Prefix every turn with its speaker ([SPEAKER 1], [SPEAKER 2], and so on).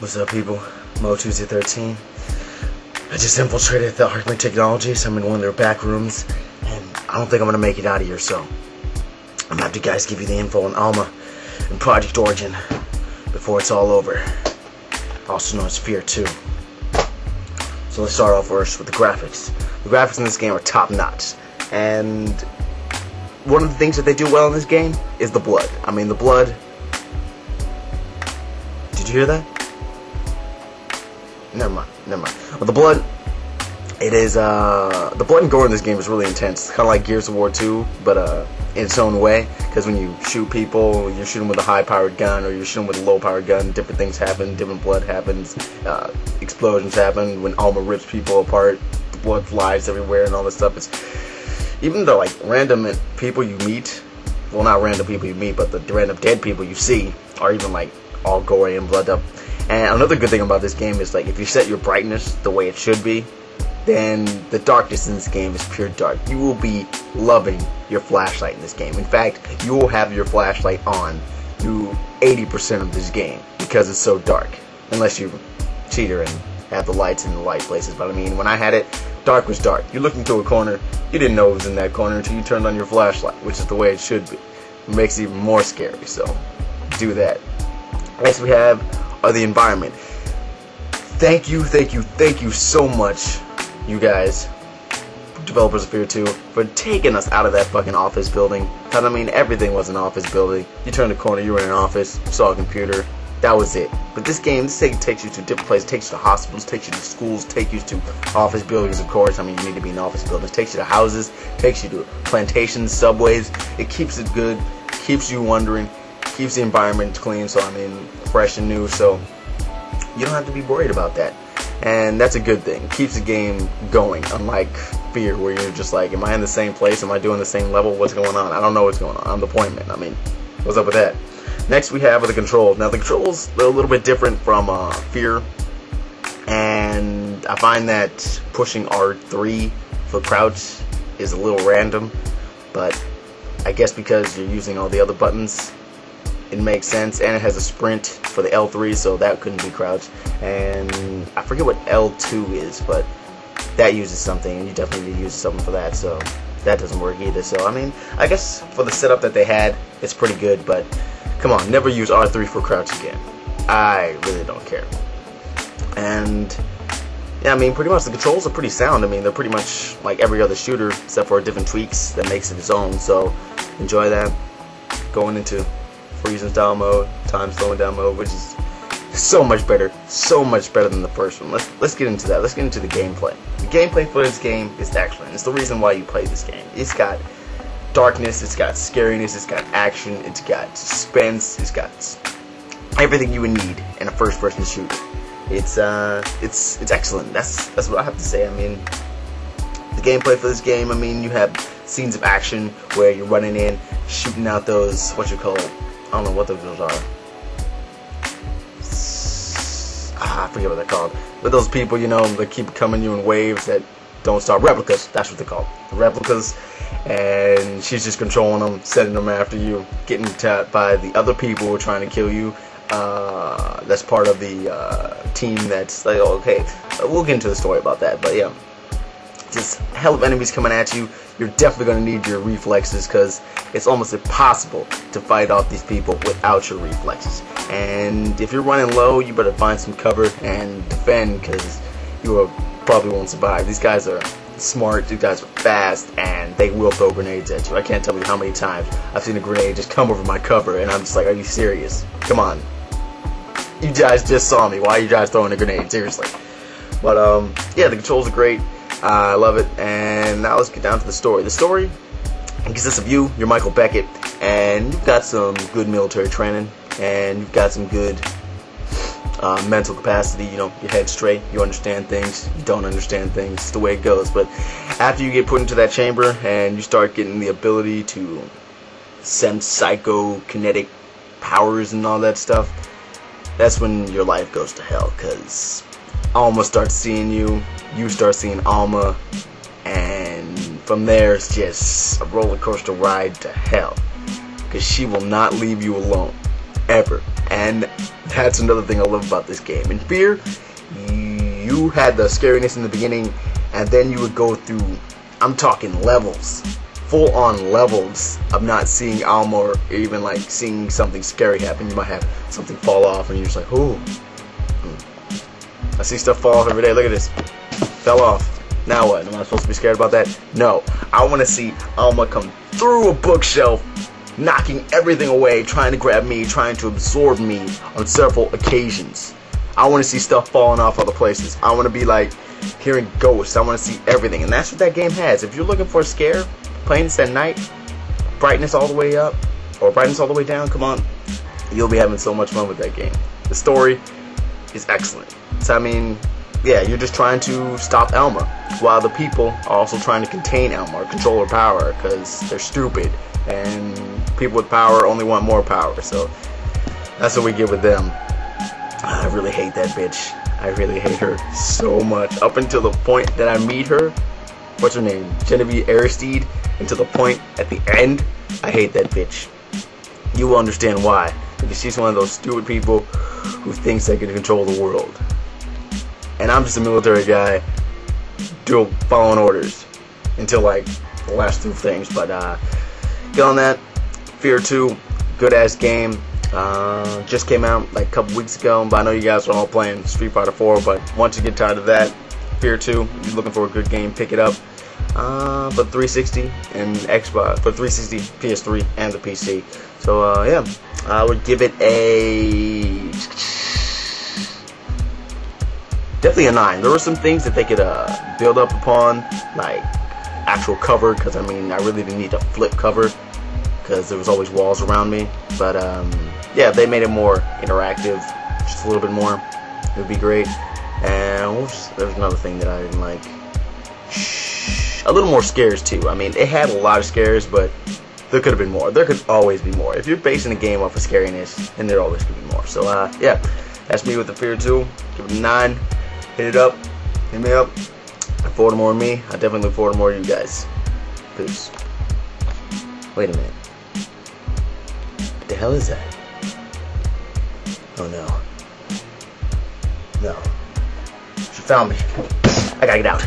[SPEAKER 1] What's up, people? Mo Tuesday 13. I just infiltrated the Arkman Technologies. I'm in one of their back rooms, and I don't think I'm gonna make it out of here. So I'm gonna have to guys give you the info on Alma and Project Origin before it's all over. Also known as F.E.A.R 2. So let's start off first with the graphics. The graphics in this game are top notch, and one of the things that they do well in this game is the blood. I mean, the blood. Did you hear that? Never mind. Well, the blood, it is, the blood and gore in this game is really intense. It's kind of like Gears of War 2, but, in its own way. Because when you shoot people, you're shooting with a high-powered gun, or you're shooting with a low-powered gun, different things happen, different blood happens, explosions happen. When Alma rips people apart, the blood flies everywhere and all this stuff. It's, even though, like, random people you meet, well, not random people you meet, but the random dead people you see are even, like, all gory and blood up. And another good thing about this game is, like, if you set your brightness the way it should be, then the darkness in this game is pure dark. You will be loving your flashlight in this game. In fact, you will have your flashlight on through 80% of this game because it's so dark. Unless you cheater and have the lights in the light places. But I mean, when I had it, dark was dark. You looked into a corner, you didn't know it was in that corner until you turned on your flashlight, which is the way it should be. It makes it even more scary, so do that. Next we have the environment. Thank you so much, you guys, developers of F.E.A.R 2, for taking us out of that fucking office building. Cause I mean, everything was an office building. You turned a corner, you were in an office, saw a computer, that was it. But this game takes you to different places, takes you to hospitals, takes you to schools, takes you to office buildings, of course. I mean, you need to be in office buildings. Takes you to houses, takes you to plantations, subways. It keeps it good, keeps you wondering, keeps the environment clean, so I mean, fresh and new, so you don't have to be worried about that. And that's a good thing. It keeps the game going, unlike F.E.A.R, where you're just like, am I in the same place? Am I doing the same level? What's going on? I don't know what's going on. I'm the point man. I mean, what's up with that? Next we have the controls. Now the controls are a little bit different from F.E.A.R, and I find that pushing R3 for crouch is a little random, but I guess because you're using all the other buttons, it makes sense. And it has a sprint for the L3, so that couldn't be crouch. And I forget what L2 is, but that uses something, and you definitely need to use something for that, so that doesn't work either. So I mean, I guess for the setup that they had, it's pretty good, but come on, never use R3 for crouch again. I really don't care. And yeah, I mean, pretty much the controls are pretty sound. I mean, they're pretty much like every other shooter, except for different tweaks that makes it its own. So enjoy that. Going into freezing style mode, time slowing down mode, which is so much better than the first one. Let's get into that. Let's get into the gameplay. The gameplay for this game is excellent. It's the reason why you play this game. It's got darkness, it's got scariness, it's got action, it's got suspense, it's got everything you would need in a first-person shooter. It's excellent. That's what I have to say. I mean, the gameplay for this game, I mean, you have scenes of action where you're running in, shooting out those, what you call it, I don't know what those are. I forget what they're called. But those people, you know, that keep coming you in waves that don't stop. Replicas, that's what they're called. The replicas. And she's just controlling them, setting them after you, getting tapped by the other people who are trying to kill you. That's part of the team that's like, oh, okay, we'll get into the story about that. But yeah, just hell of enemies coming at you. You're definitely going to need your reflexes, because it's almost impossible to fight off these people without your reflexes. And if you're running low, you better find some cover and defend, because you probably won't survive. These guys are smart, these guys are fast, and they will throw grenades at you. I can't tell you how many times I've seen a grenade just come over my cover, and I'm just like, are you serious? Come on. You guys just saw me. Why are you guys throwing a grenade? Seriously. But, yeah, the controls are great. I love it. And now let's get down to the story. The story consists of you're Michael Beckett, and you've got some good military training, and you've got some good mental capacity. You know, your head's straight, you understand things, you don't understand things, it's the way it goes. But after you get put into that chamber and you start getting the ability to sense psychokinetic powers and all that stuff, that's when your life goes to hell, because Alma starts seeing you, you start seeing Alma, and from there it's just a roller coaster ride to hell, because she will not leave you alone, ever. And That's another thing I love about this game. In Fear, you had the scariness in the beginning, and then you would go through, I'm talking levels, full-on levels of not seeing Alma or even like seeing something scary happen. You might have something fall off, and you're just like, ooh. I see stuff fall off every day. Look at this. Fell off. Now what? Am I supposed to be scared about that? No. I want to see Alma come through a bookshelf, knocking everything away, trying to grab me, trying to absorb me on several occasions. I want to see stuff falling off other places. I want to be like hearing ghosts. I want to see everything. And that's what that game has. If you're looking for a scare, playing this at night, brightness all the way up, or brightness all the way down, come on. You'll be having so much fun with that game. The story is excellent. So, I mean, yeah, you're just trying to stop Alma, while the people are also trying to contain Alma or control her power, because they're stupid, and people with power only want more power. So that's what we get with them. I really hate that bitch. I really hate her so much. Up until the point that I meet her, what's her name? Genevieve Aristide. Until the point at the end, I hate that bitch. You will understand why. Because she's one of those stupid people who thinks they can control the world. And I'm just a military guy, following orders until like the last two things. But get on that. F.E.A.R 2, good ass game. Just came out like a couple weeks ago, but I know you guys are all playing Street Fighter 4. But once you get tired of that, F.E.A.R 2, if you're looking for a good game, pick it up. For 360 and Xbox, for 360, PS3, and the PC. So yeah, I would give it a definitely a 9. There were some things that they could build up upon, like actual cover, because I mean I really didn't need to flip cover because there was always walls around me. But yeah, if they made it more interactive, just a little bit more, it would be great. And there's another thing that I didn't like. A little more scares too. I mean, it had a lot of scares, but there could have been more. There could always be more. If you're basing a game off of scariness, then there always could be more. So yeah, that's me with the F.E.A.R 2. Give it a 9. Hit it up. Hit me up. Look forward to more of me. I definitely look forward to more of you guys. Peace. Wait a minute. What the hell is that? Oh no. No. She found me. I gotta get out.